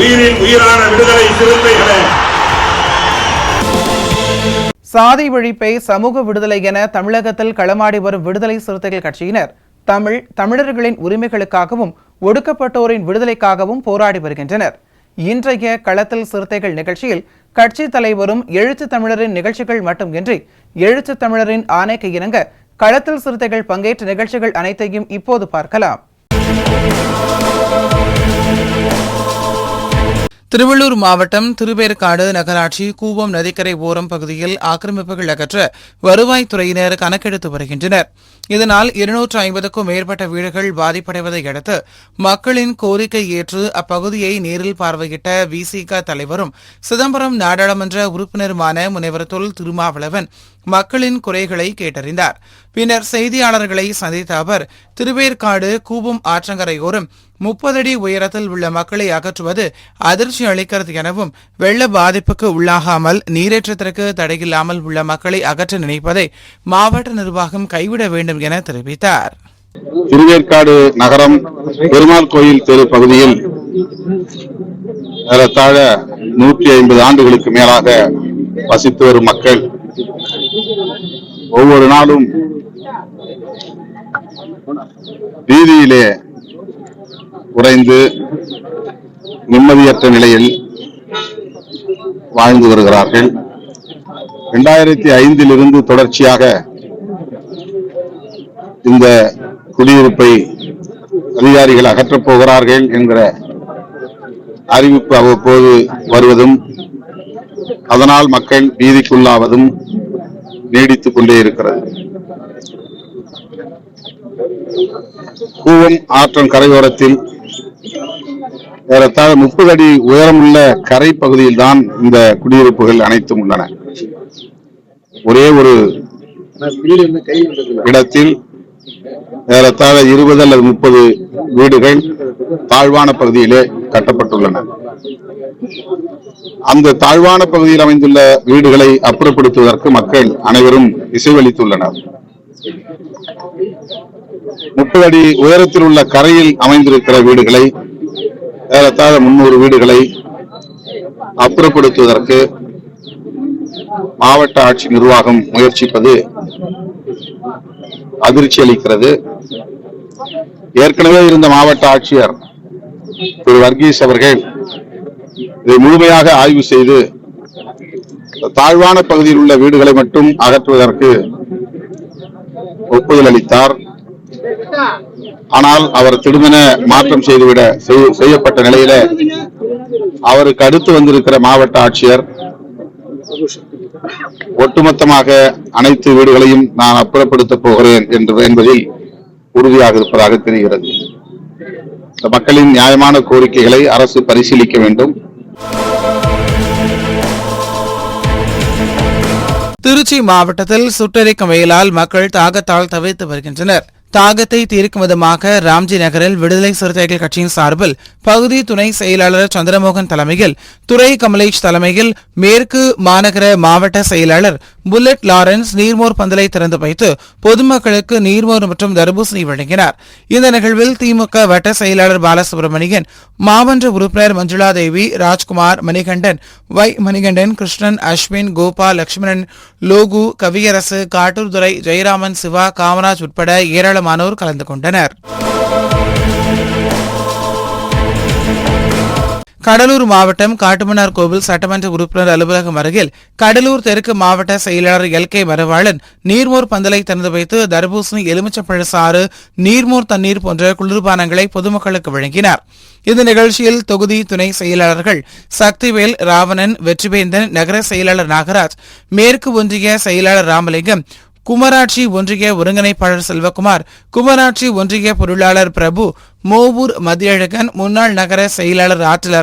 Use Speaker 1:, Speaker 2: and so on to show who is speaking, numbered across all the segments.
Speaker 1: உயிரின் உயிரான விடுதலை சிறுத்தைகளே,
Speaker 2: சாதி ஒழிப்பை சமூக விடுதலை என தமிழகத்தில் களமாடி வரும் விடுதலை சிறுத்தைகள் கட்சியினர் தமிழர்களின் உரிமைகளுக்காகவும் ஒடுக்கப்பட்டோரின் விடுதலைக்காகவும் போராடி வருகின்றனர். இன்றைய களத்தில் சிறுத்தைகள் நிகழ்ச்சியில் கட்சி தலைவரும் எழுத்து தமிழரின் நிகழ்ச்சிகள் மட்டுமின்றி எழுத்து தமிழரின் ஆணைக்கு இணங்க களத்தில் சிறுத்தைகள் பங்கேற்ற நிகழ்ச்சிகள் அனைத்தையும் இப்போது பார்க்கலாம். திருவள்ளூர் மாவட்டம் திருவேற்காடு நகராட்சி கூவம் நதிக்கரை ஓரம் பகுதியில் ஆக்கிரமிப்புகள் அகற்ற வருவாய்த்துறையினர் கணக்கெடுத்து வருகின்றனர். இதனால் 250க்கும் மேற்பட்ட வீடுகள் பாதிப்படைவதை அடுத்து மக்களின் கோரிக்கை ஏற்று அப்பகுதியை நேரில் பார்வையிட்ட விசிக தலைவரும் சிதம்பரம் நாடாளுமன்ற உறுப்பினருமான முனைவர் தொல் திருமாவளவன் மக்களின் குறைகளை கேட்டறிந்தார். பின்னர் செய்தியாளர்களை சந்தித்த அவர் திருவேற்காடு கூவம் ஆற்றங்கரையோரம் 30 அடி உயரத்தில் உள்ள மக்களை அகற்றுவது அதிர்ச்சி அளிக்கிறது எனவும் வெள்ள பாதிப்புக்கு உள்ளாகாமல் நீரேற்றத்திற்கு தடையில்லாமல் உள்ள மக்களை அகற்ற நினைப்பதை மாவட்ட நிர்வாகம் கைவிட வேண்டும் என தெரிவித்தார்.
Speaker 3: திருவேற்காடு நகரம் பெருமாள் கோயில் தெரு பகுதியில் ஏறத்தாழ 150 ஆண்டுகளுக்கு மேலாக வசித்து வரும் மக்கள் ஒவ்வொரு நாளும் வீதியிலே உறைந்து நிம்மதியற்ற நிலையில் வாழ்ந்து வருகிறார்கள். 2005 தொடர்ச்சியாக இந்த குடியிருப்பை அதிகாரிகள் அகற்றப் போகிறார்கள் என்கிற அறிவிப்பு அவ்வப்போது வருவதும் அதனால் மக்கள் பீதிக்குள்ளாவதும் நீடித்துக் கொண்டே இருக்கிறது. கூவம் ஆற்றன் கரையோரத்தில் ஏறத்தாழ 30 அடி உயரமுள்ள கரை பகுதியில் தான் இந்த குடியிருப்புகள் அனைத்தும் உள்ளன. ஒரே ஒரு இடத்தில் ஏறத்தாழ 20 அல்லது 30 வீடுகள் தாழ்வான பகுதியிலே கட்டப்பட்டுள்ளன. அந்த தாழ்வான பகுதியில் அமைந்துள்ள வீடுகளை அப்புறப்படுத்துவதற்கு மக்கள் அனைவரும் இசைவளித்துள்ளனர். 30 அடி உயரத்தில் உள்ள கரையில் அமைந்திருக்கிற வீடுகளை ஏறத்தாழ 300 வீடுகளை அப்புறப்படுத்துவதற்கு மாவட்ட ஆட்சி நிர்வாகம் முயற்சிப்பது அதிர்ச்சி அளிக்கிறது. ஏற்கனவே இருந்த மாவட்ட ஆட்சியர் திரு வர்கீஸ் அவர்கள் இதை முழுமையாக ஆய்வு செய்து தாழ்வான பகுதியில் உள்ள வீடுகளை மட்டும் அகற்றுவதற்கு ஒப்புதல் அளித்தார். ஆனால் அவர் திடுமென மாற்றம் செய்யப்பட்ட நிலையில அவருக்கு அடுத்து வந்திருக்கிற மாவட்ட ஆட்சியர் ஒட்டுமொத்தமாக அனைத்து வீடுகளையும் நான் அப்புறப்படுத்த போகிறேன் என்பதில் உறுதியாக இருப்பதாக தெரிகிறது. மக்களின் நியாயமான கோரிக்கைகளை அரசு பரிசீலிக்க வேண்டும்.
Speaker 2: திருச்சி மாவட்டத்தில் சுட்டெரிக்கும் வெயிலால் மக்கள் தாகத்தால் தவித்து வருகின்றனர். தாகத்தை தீர்க்கும் விதமாக ராம்ஜி நகரில் விடுதலை சிறுத்தைகள் கட்சியின் சார்பில் பகுதி துணை செயலாளர் சந்திரமோகன் தலைமையில் துரை கமலேஷ் தலைமையில் மேற்கு மாநகர மாவட்ட செயலாளர் புல்லட் லாரன்ஸ் நீர்மோர் பந்தலை திறந்து வைத்து பொதுமக்களுக்கு நீர்மோர் மற்றும் தர்பூசணி வழங்கினார். இந்த நிகழ்வில் திமுக வட்ட செயலாளர் பாலசுப்ரமணியன், மாமன்ற உறுப்பினர் மஞ்சுளா தேவி, ராஜ்குமார், மணிகண்டன், மணிகண்டன், கிருஷ்ணன், அஸ்வின், கோபால், லட்சுமணன், லோகு, கவியரசு, காட்டூர்துரை, ஜெயராமன், சிவா, காமராஜ் உட்பட ஏராளமானோர் கலந்து கொண்டனர். கடலூர் மாவட்டம் காட்டுமன்னார் கோவில் சட்டமன்ற உறுப்பினர் அலுவலகம் அருகில் கடலூர் தெற்கு மாவட்ட செயலாளர் LK மரவாளன் நீர்மோர் பந்தலை திறந்து வைத்து தர்பூசணி, எலுமிச்சப்பழ சாறு, நீர்மோர் தண்ணீர் போன்ற குளிர்பானங்களை பொதுமக்களுக்கு வழங்கினார். இந்த நிகழ்ச்சியில் தொகுதி துணை செயலாளர்கள் சக்திவேல், ராவணன், வெற்றிவேந்தன், நகர செயலாளர் நாகராஜ், மேற்கு ஒன்றிய செயலாளர் ராமலிங்கம், குமராட்சி ஒன்றிய ஒருங்கிணைப்பாளர் செல்வகுமார், குமராட்சி ஒன்றிய பொருளாளர் பிரபு, மோவூர் மதியழகன், முன்னாள் நகர செயலாளர் ஆற்றல்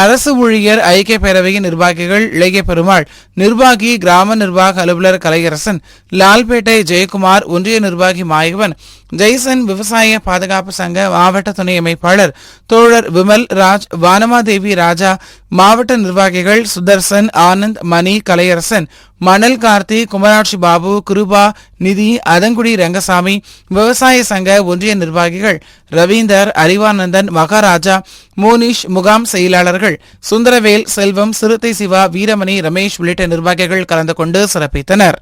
Speaker 2: அரசு ஊழியர் ஐக்கிய பேரவையின் நிர்வாகிகள் இளைய பெருமாள், நிர்வாகி கிராம நிர்வாக அலுவலர் கலையரசன், லால்பேட்டை ஜெயக்குமார், ஒன்றிய நிர்வாகி மாயவன், ஜெய்சன், விவசாய பாதுகாப்பு சங்க மாவட்ட துணை அமைப்பாளர் தோழர் விமல் ராஜ், வானமாதேவி ராஜா, மாவட்ட நிர்வாகிகள் சுதர்சன், ஆனந்த், மணி, கலையரசன், மணல் கார்த்தி, குமராட்சி பாபு, கிருபா, நிதி, அதங்குடி ரங்கசாமி, விவசாய சங்க ஒன்றிய நிர்வாகிகள் ரவீந்தர், அறிவானந்தன், மகாராஜா, மோனிஷ், முகாம் செயலாளர்கள் சுந்தரவேல், செல்வம், சிறுத்தை சிவா, வீரமணி, ரமேஷ் உள்ளிட்ட நிர்வாகிகள் கலந்து கொண்டு சிறப்பித்தனர்.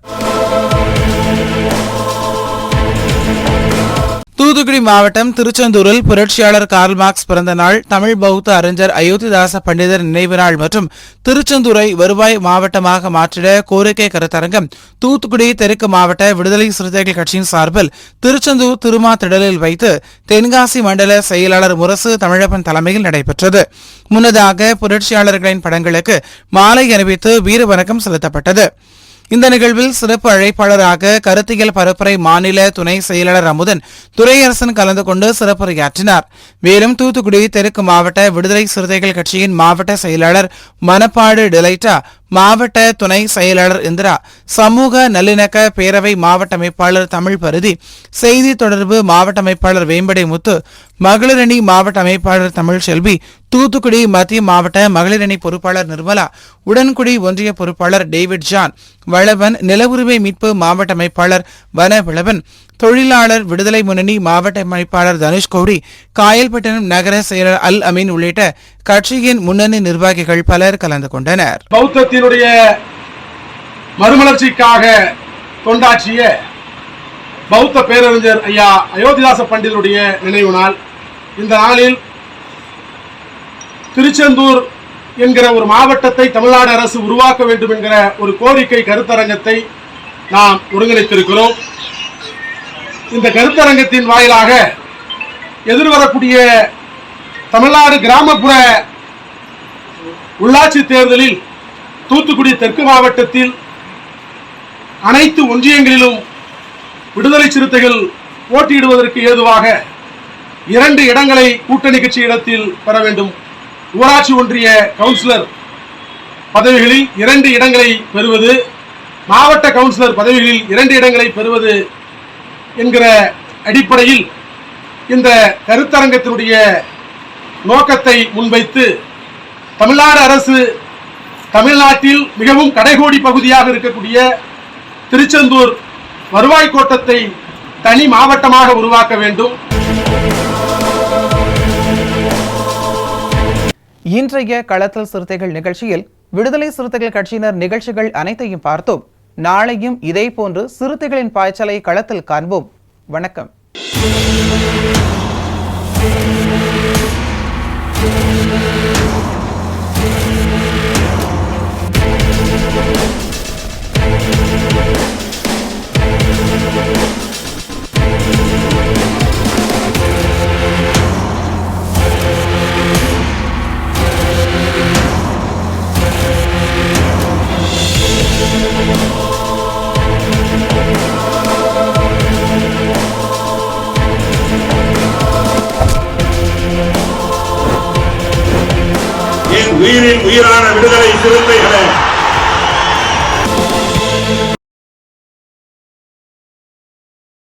Speaker 2: தூத்துக்குடி மாவட்டம் திருச்செந்தூரில் புரட்சியாளர் கார்ல் மார்க்ஸ் பிறந்த நாள், தமிழ் பௌத்த அறிஞர் அயோத்திதாச பண்டிதர் நினைவு நாள் மற்றும் திருச்செந்தூரை வருவாய் மாவட்டமாக மாற்றிட கோரிக்கை கருத்தரங்கம் தூத்துக்குடி தெற்கு மாவட்ட விடுதலை சிறுத்தைகள் கட்சியின் சார்பில் திருச்செந்தூர் திருமா திடலில் வைத்து தென்காசி மண்டல செயலாளர் முரசு தமிழப்பன் தலைமையில் நடைபெற்றது. முன்னதாக புரட்சியாளர்களின் படங்களுக்கு மாலை அணிவித்து வீரவணக்கம் செலுத்தப்பட்டது. இந்த நிகழ்வில் சிறப்பு அழைப்பாளராக கருத்தியல் பரப்புரை மாநில துணை செயலாளர் அமுதன் துரையரசன் கலந்து கொண்டு சிறப்புரையாற்றினார். மேலும் தூத்துக்குடி தெற்கு மாவட்ட விடுதலை சிறுத்தைகள் கட்சியின் மாவட்ட செயலாளர் மணப்பாடு டெலைட்டா, மாவட்ட துணை செயலாளர் இந்திரா, சமூக நல்லிணக்க பேரவை மாவட்ட அமைப்பாளர் தமிழ் பருதி, செய்தி தொடர்பு மாவட்ட அமைப்பாளர் வேம்படை முத்து, மகளிரணி மாவட்ட அமைப்பாளர் தமிழ் செல்வி, தூத்துக்குடி மத்திய மாவட்ட மகளிரணி பொறுப்பாளர் நிர்மலா, உடன்குடி ஒன்றிய பொறுப்பாளர் டேவிட் ஜான், வளவன், நில உரிமை மீட்பு மாவட்ட அமைப்பாளர் வனவிளவன், தொழிலாளர் விடுதலை முன்னணி மாவட்ட அமைப்பாளர் தனுஷ்கோடி, காயல்பட்டினம் நகர செயலர் அல் அமீன் உள்ளிட்ட கட்சியின் முன்னணி நிர்வாகிகள் பலர் கலந்து கொண்டனர்.
Speaker 4: பௌத்தத்தினுடைய மறுமலர்ச்சிக்காக தொண்டாற்றிய பௌத்த பேரறிஞர் ஐயா அயோத்திதாச பண்டிதருடைய நினைவு நாள். இந்த நாளில் திருச்செந்தூர் என்கிற ஒரு மாவட்டத்தை தமிழ்நாடு அரசு உருவாக்க வேண்டும் என்கிற ஒரு கோரிக்கை கருத்தரங்கத்தை நாம் ஒருங்கிணைத்திருக்கிறோம். இந்த கருத்தரங்கத்தின் வாயிலாக எதிர்வரக்கூடிய தமிழ்நாடு கிராமப்புற உள்ளாட்சி தேர்தலில் தூத்துக்குடி தெற்கு மாவட்டத்தில் அனைத்து ஒன்றியங்களிலும் விடுதலை சிறுத்தைகள் போட்டியிடுவதற்கு ஏதுவாக 2 இடங்களை கூட்டணி கட்சி இடத்தில் பெற வேண்டும். ஊராட்சி ஒன்றிய கவுன்சிலர் பதவிகளில் 2 இடங்களை பெறுவது, மாவட்ட கவுன்சிலர் பதவிகளில் 2 இடங்களை பெறுவது என்கிற அடிப்படையில் இந்த கருத்தரங்கத்தினுடைய நோக்கத்தை முன்வைத்து தமிழ்நாடு அரசு தமிழ்நாட்டில் மிகவும் கடைகோடி பகுதியாக இருக்கக்கூடிய திருச்செந்தூர் வருவாய் கோட்டத்தை தனி மாவட்டமாக உருவாக்க வேண்டும்.
Speaker 2: இன்றைய களத்தல் சிறுத்தைகள் நிகழ்ச்சியில் விடுதலை சிறுத்தைகள் கட்சியினர் நிகழ்ச்சிகள் அனைத்தையும் பார்த்தோம். நாளையும் இதேபோன்று சிறுத்தைகளின் பாய்ச்சலை களத்தில் காண்போம். வணக்கம்.
Speaker 1: உயிரின் உயிரான விடுதலை சிறுத்தைகளே,